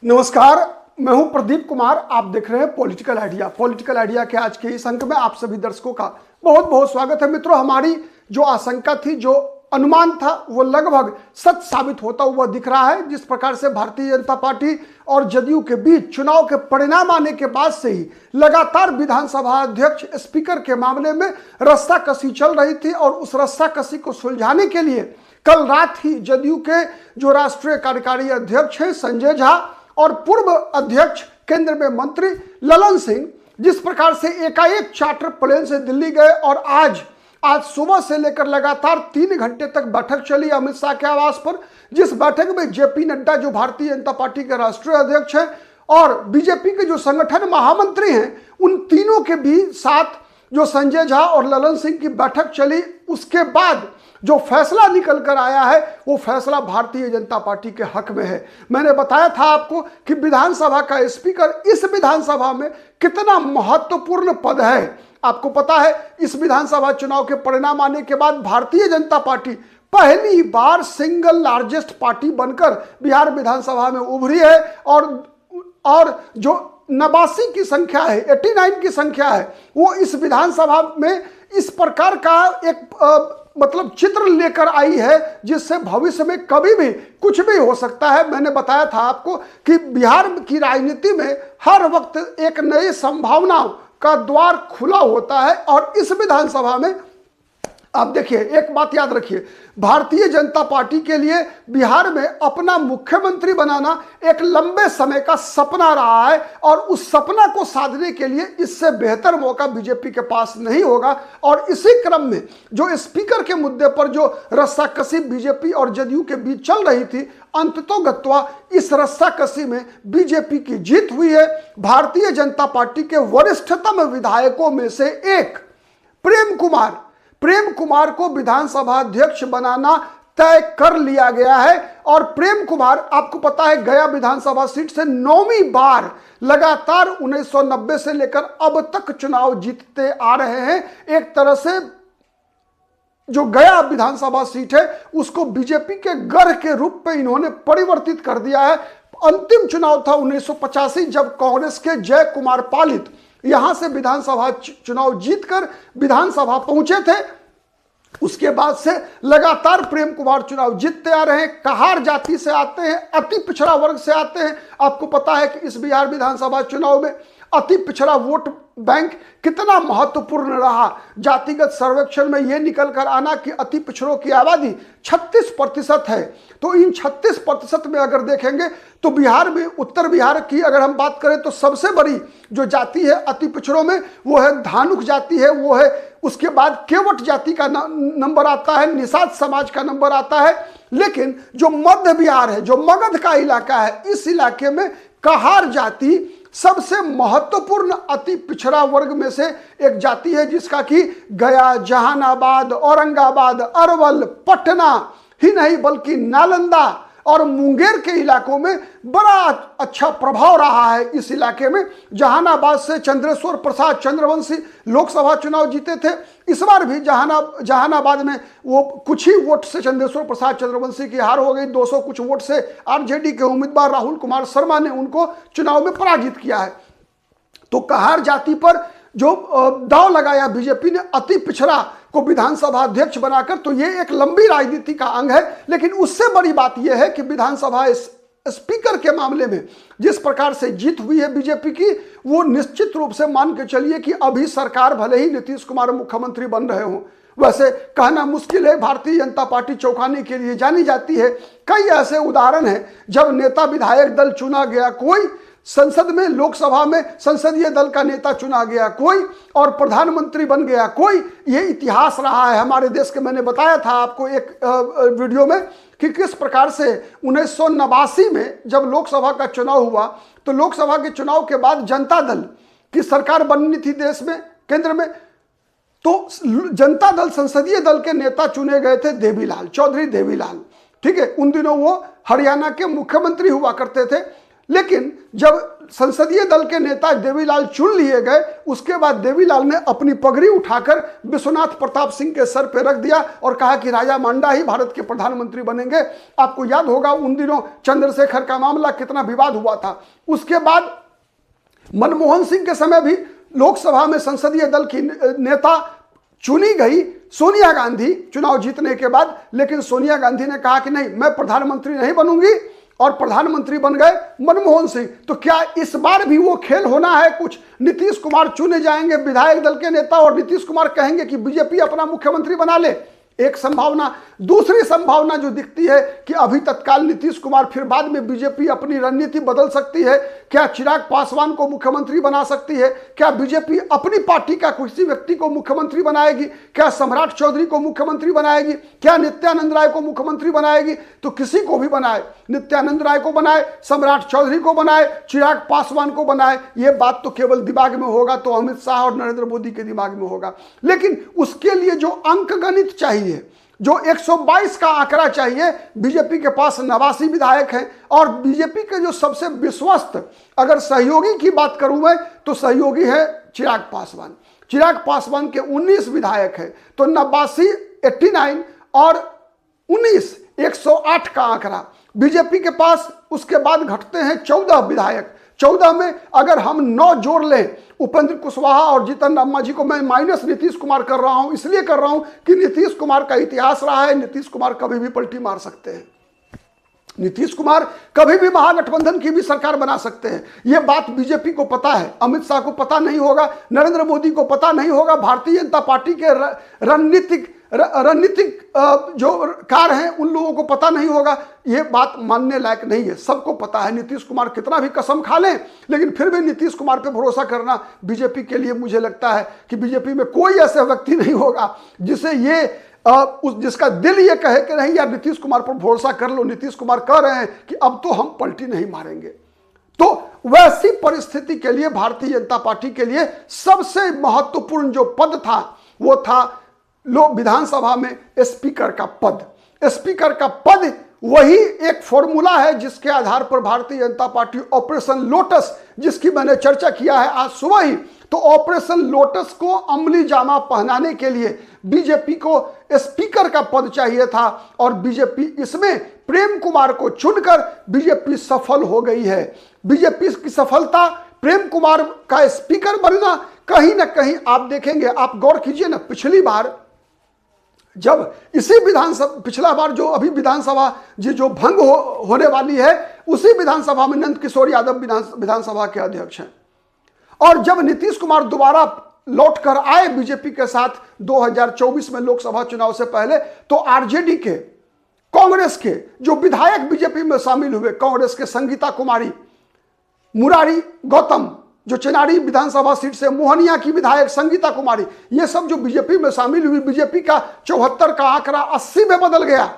नमस्कार, मैं हूं प्रदीप कुमार। आप देख रहे हैं पॉलिटिकल आइडिया। पॉलिटिकल आइडिया के आज के इस अंक में आप सभी दर्शकों का बहुत बहुत स्वागत है। मित्रों, हमारी जो आशंका थी, जो अनुमान था, वो लगभग सच साबित होता हुआ दिख रहा है। जिस प्रकार से भारतीय जनता पार्टी और जदयू के बीच चुनाव के परिणाम आने के बाद से ही लगातार विधानसभा अध्यक्ष स्पीकर के मामले में रस्साकसी चल रही थी और उस रस्साकसी को सुलझाने के लिए कल रात ही जदयू के जो राष्ट्रीय कार्यकारी अध्यक्ष हैं संजय झा और पूर्व अध्यक्ष केंद्र में मंत्री ललन सिंह जिस प्रकार से एकाएक चार्टर प्लेन से दिल्ली गए और आज सुबह से लेकर लगातार 3 घंटे तक बैठक चली अमित शाह के आवास पर। जिस बैठक में जेपी नड्डा जो भारतीय जनता पार्टी के राष्ट्रीय अध्यक्ष हैं और बीजेपी के जो संगठन महामंत्री हैं, उन तीनों के भी साथ जो संजय झा और ललन सिंह की बैठक चली, उसके बाद जो फैसला निकल कर आया है वो फैसला भारतीय जनता पार्टी के हक में है। मैंने बताया था आपको कि विधानसभा का स्पीकर इस विधानसभा में कितना महत्वपूर्ण पद है। आपको पता है, इस विधानसभा चुनाव के परिणाम आने के बाद भारतीय जनता पार्टी पहली बार सिंगल लार्जेस्ट पार्टी बनकर बिहार विधानसभा में उभरी है और जो 89 की संख्या है, 89 की संख्या है, वो इस विधानसभा में इस प्रकार का एक मतलब चित्र लेकर आई है जिससे भविष्य में कभी भी कुछ भी हो सकता है। मैंने बताया था आपको कि बिहार की राजनीति में हर वक्त एक नई संभावनाओं का द्वार खुला होता है और इस विधानसभा में आप देखिए, एक बात याद रखिए, भारतीय जनता पार्टी के लिए बिहार में अपना मुख्यमंत्री बनाना एक लंबे समय का सपना रहा है और उस सपना को साधने के लिए इससे बेहतर मौका बीजेपी के पास नहीं होगा। और इसी क्रम में जो स्पीकर के मुद्दे पर जो रस्साकसी बीजेपी और जदयू के बीच चल रही थी, अंततोगत्वा इस रस्साकसी में बीजेपी की जीत हुई है। भारतीय जनता पार्टी के वरिष्ठतम विधायकों में से एक प्रेम कुमार को विधानसभा अध्यक्ष बनाना तय कर लिया गया है। और प्रेम कुमार, आपको पता है, गया विधानसभा सीट से 9वीं बार लगातार 1990 से लेकर अब तक चुनाव जीतते आ रहे हैं। एक तरह से जो गया विधानसभा सीट है उसको बीजेपी के गढ़ के रूप में इन्होंने परिवर्तित कर दिया है। अंतिम चुनाव था 1985 जब कांग्रेस के जय कुमार पालित यहां से विधानसभा चुनाव जीतकर विधानसभा पहुंचे थे। उसके बाद से लगातार प्रेम कुमार चुनाव जीतते आ रहे हैं। कहार जाति से आते हैं, अति पिछड़ा वर्ग से आते हैं। आपको पता है कि इस बिहार विधानसभा चुनाव में अति पिछड़ा वोट बैंक कितना महत्वपूर्ण रहा। जातिगत सर्वेक्षण में यह निकल कर आना कि अति पिछड़ों की आबादी 36% है। तो इन 36% में अगर देखेंगे तो बिहार में, उत्तर बिहार की अगर हम बात करें तो सबसे बड़ी जो जाति है अति पिछड़ों में वो है धानुक जाति है, वो है। उसके बाद केवट जाति का नंबर आता है, निषाद समाज का नंबर आता है। लेकिन जो मध्य बिहार है, जो मगध का इलाका है, इस इलाके में कहार जाति सबसे महत्वपूर्ण अति पिछड़ा वर्ग में से एक जाति है, जिसका कि गया, जहानाबाद, औरंगाबाद, अरवल, पटना ही नहीं बल्कि नालंदा और मुंगेर के इलाकों में बड़ा अच्छा प्रभाव रहा है। इस इलाके में जहानाबाद से चंद्रेश्वर प्रसाद चंद्रवंशी लोकसभा चुनाव जीते थे। इस बार भी जहानाबाद में वो कुछ ही वोट से चंद्रेश्वर प्रसाद चंद्रवंशी की हार हो गई। 200 कुछ वोट से आरजेडी के उम्मीदवार राहुल कुमार शर्मा ने उनको चुनाव में पराजित किया है। तो कहार जाति पर जो दांव लगाया बीजेपी ने अति पिछड़ा को विधानसभा अध्यक्ष बनाकर, तो ये एक लंबी राजनीति का अंग है। लेकिन उससे बड़ी बात यह है कि विधानसभा स्पीकर के मामले में जिस प्रकार से जीत हुई है बीजेपी की, वो निश्चित रूप से मान के चलिए कि अभी सरकार भले ही नीतीश कुमार मुख्यमंत्री बन रहे हों, वैसे कहना मुश्किल है, भारतीय जनता पार्टी चौंकाने के लिए जानी जाती है। कई ऐसे उदाहरण हैं जब नेता विधायक दल चुना गया कोई, संसद में, लोकसभा में संसदीय दल का नेता चुना गया कोई और प्रधानमंत्री बन गया कोई। ये इतिहास रहा है हमारे देश के। मैंने बताया था आपको एक वीडियो में कि किस प्रकार से 1989 में जब लोकसभा का चुनाव हुआ, तो लोकसभा के चुनाव के बाद जनता दल की सरकार बननी थी देश में, केंद्र में। तो जनता दल संसदीय दल के नेता चुने गए थे देवीलाल, चौधरी देवीलाल, ठीक है। उन दिनों वो हरियाणा के मुख्यमंत्री हुआ करते थे। लेकिन जब संसदीय दल के नेता देवीलाल चुन लिए गए, उसके बाद देवीलाल ने अपनी पगड़ी उठाकर विश्वनाथ प्रताप सिंह के सर पर रख दिया और कहा कि राजा मांडा ही भारत के प्रधानमंत्री बनेंगे। आपको याद होगा उन दिनों चंद्रशेखर का मामला कितना विवाद हुआ था। उसके बाद मनमोहन सिंह के समय भी लोकसभा में संसदीय दल की नेता चुनी गई सोनिया गांधी चुनाव जीतने के बाद, लेकिन सोनिया गांधी ने कहा कि नहीं, मैं प्रधानमंत्री नहीं बनूंगी, और प्रधानमंत्री बन गए मनमोहन सिंह। तो क्या इस बार भी वो खेल होना है कुछ? नीतीश कुमार चुने जाएंगे विधायक दल के नेता और नीतीश कुमार कहेंगे कि बीजेपी अपना मुख्यमंत्री बना ले, एक संभावना। दूसरी संभावना जो दिखती है कि अभी तत्काल नीतीश कुमार, फिर बाद में बीजेपी अपनी रणनीति बदल सकती है। क्या चिराग पासवान को मुख्यमंत्री बना सकती है? क्या बीजेपी अपनी पार्टी का किसी व्यक्ति को मुख्यमंत्री बनाएगी? क्या सम्राट चौधरी को मुख्यमंत्री बनाएगी? क्या नित्यानंद राय को मुख्यमंत्री बनाएगी? तो किसी को भी बनाए, नित्यानंद राय को बनाए, सम्राट चौधरी को बनाए, चिराग पासवान को बनाए, ये बात तो केवल दिमाग में होगा तो अमित शाह और नरेंद्र मोदी के दिमाग में होगा। लेकिन उसके लिए जो अंकगणित चाहिए, जो 122 का आंकड़ा चाहिए, बीजेपी के पास 89 विधायक हैं। और बीजेपी के जो सबसे विश्वस्त अगर सहयोगी की बात करूं मैं, तो सहयोगी है चिराग पासवान। चिराग पासवान के 19 विधायक हैं, तो 89, 89 और 19, 108 का आंकड़ा बीजेपी के पास। उसके बाद घटते हैं 14 विधायक। 14 में अगर हम 9 जोड़ लें, उपेंद्र कुशवाहा और जीतन राम मांझी को मैं माइनस नीतीश कुमार कर रहा हूं, इसलिए कर रहा हूं कि नीतीश कुमार का इतिहास रहा है, नीतीश कुमार कभी भी पलटी मार सकते हैं। नीतीश कुमार कभी भी महागठबंधन की भी सरकार बना सकते हैं। यह बात बीजेपी को पता है, अमित शाह को पता नहीं होगा, नरेंद्र मोदी को पता नहीं होगा, भारतीय जनता पार्टी के रणनीतिक जो कार्य हैं उन लोगों को पता नहीं होगा। यह बात मानने लायक नहीं है, सबको पता है। नीतीश कुमार कितना भी कसम खा लें, लेकिन फिर भी नीतीश कुमार पे भरोसा करना बीजेपी के लिए, मुझे लगता है कि बीजेपी में कोई ऐसा व्यक्ति नहीं होगा जिसे ये जिसका दिल ये कहे कि नहीं यार नीतीश कुमार पर भरोसा कर लो, नीतीश कुमार कह रहे हैं कि अब तो हम पलटी नहीं मारेंगे। तो वैसी परिस्थिति के लिए भारतीय जनता पार्टी के लिए सबसे महत्वपूर्ण जो पद था वो था लोक विधानसभा में स्पीकर का पद। स्पीकर का पद वही एक फॉर्मूला है जिसके आधार पर Bharatiya Janata party operation lotus, जिसकी मैंने चर्चा किया है आज सुबह ही, तो ऑपरेशन लोटस को अमली जामा पहनाने के लिए बीजेपी को स्पीकर का पद चाहिए था, और बीजेपी इसमें प्रेम कुमार को चुनकर बीजेपी सफल हो गई है। बीजेपी की सफलता, प्रेम कुमार का स्पीकर बनना, कहीं ना कहीं आप देखेंगे, आप गौर कीजिए ना, पिछली बार जब इसी विधानसभा, पिछला बार जो अभी विधानसभा जो भंग होने वाली है, उसी विधानसभा में नंद किशोर यादव विधानसभा के अध्यक्ष हैं। और जब नीतीश कुमार दोबारा लौट कर आए बीजेपी के साथ 2024 में लोकसभा चुनाव से पहले, तो आरजेडी के, कांग्रेस के जो विधायक बीजेपी में शामिल हुए, कांग्रेस के संगीता कुमारी, मुरारी गौतम जो चेनारी विधानसभा सीट से, मोहनिया की विधायक संगीता कुमारी, ये सब जो बीजेपी में शामिल हुई, बीजेपी का 74 का आंकड़ा 80 में बदल गया।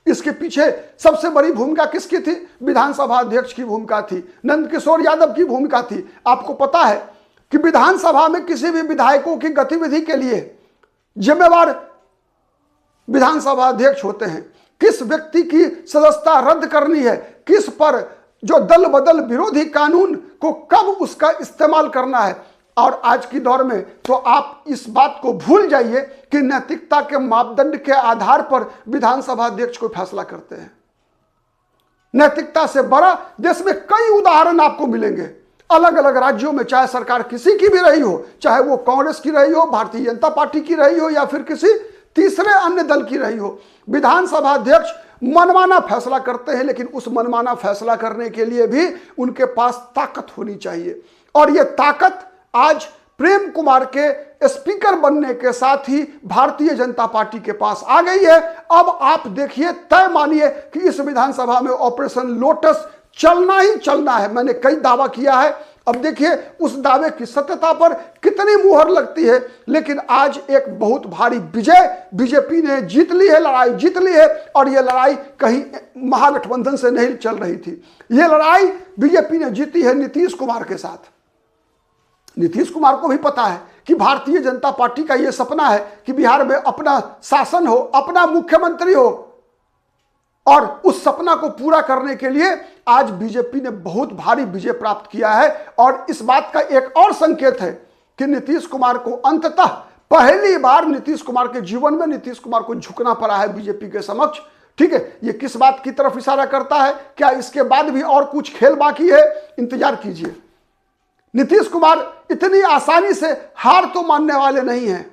इसके पीछे सबसे बड़ी भूमिका किसकी थी? विधानसभा अध्यक्ष की भूमिका थी, नंद किशोर यादव की भूमिका थी। आपको पता है कि विधानसभा में किसी भी विधायकों की गतिविधि के लिए जिम्मेवार विधानसभा अध्यक्ष होते हैं। किस व्यक्ति की सदस्यता रद्द करनी है, किस पर जो दल बदल विरोधी कानून को कब उसका इस्तेमाल करना है। और आज की दौर में तो आप इस बात को भूल जाइए कि नैतिकता के मापदंड के आधार पर विधानसभा अध्यक्ष को फैसला करते हैं। नैतिकता से बड़ा देश में कई उदाहरण आपको मिलेंगे अलग अलग राज्यों में, चाहे सरकार किसी की भी रही हो, चाहे वो कांग्रेस की रही हो, भारतीय जनता पार्टी की रही हो, या फिर किसी तीसरे अन्य दल की रही हो। विधानसभा अध्यक्ष मनमाना फैसला करते हैं, लेकिन उस मनमाना फैसला करने के लिए भी उनके पास ताकत होनी चाहिए। और यह ताकत आज प्रेम कुमार के स्पीकर बनने के साथ ही भारतीय जनता पार्टी के पास आ गई है। अब आप देखिए, तय मानिए कि इस विधानसभा में ऑपरेशन लोटस चलना ही चलना है। मैंने कई दावा किया है, अब देखिए उस दावे की सत्यता पर कितनी मुहर लगती है। लेकिन आज एक बहुत भारी विजय बीजेपी ने जीत ली है, लड़ाई जीत ली है। और यह लड़ाई कहीं महागठबंधन से नहीं चल रही थी, यह लड़ाई बीजेपी ने जीती है नीतीश कुमार के साथ। नीतीश कुमार को भी पता है कि भारतीय जनता पार्टी का यह सपना है कि बिहार में अपना शासन हो, अपना मुख्यमंत्री हो। और उस सपना को पूरा करने के लिए आज बीजेपी ने बहुत भारी विजय प्राप्त किया है। और इस बात का एक और संकेत है कि नीतीश कुमार को अंततः पहली बार नीतीश कुमार के जीवन में नीतीश कुमार को झुकना पड़ा है बीजेपी के समक्ष। ठीक है, ये किस बात की तरफ इशारा करता है? क्या इसके बाद भी और कुछ खेल बाकी है? इंतजार कीजिए। नीतीश कुमार इतनी आसानी से हार तो मानने वाले नहीं हैं।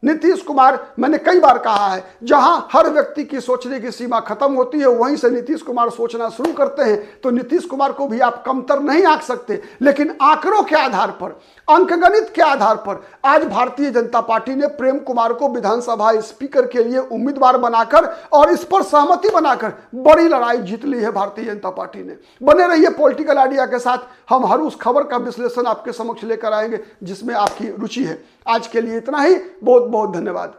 नीतीश कुमार, मैंने कई बार कहा है, जहां हर व्यक्ति की सोचने की सीमा खत्म होती है वहीं से नीतीश कुमार सोचना शुरू करते हैं। तो नीतीश कुमार को भी आप कमतर नहीं आंक सकते। लेकिन आंकड़ों के आधार पर, अंकगणित के आधार पर आज भारतीय जनता पार्टी ने प्रेम कुमार को विधानसभा स्पीकर के लिए उम्मीदवार बनाकर और इस पर सहमति बनाकर बड़ी लड़ाई जीत ली है भारतीय जनता पार्टी ने। बने रहिए पॉलिटिकल आइडिया के साथ, हम हर उस खबर का विश्लेषण आपके समक्ष लेकर आएंगे जिसमें आपकी रुचि है। आज के लिए इतना ही, बहुत बहुत धन्यवाद।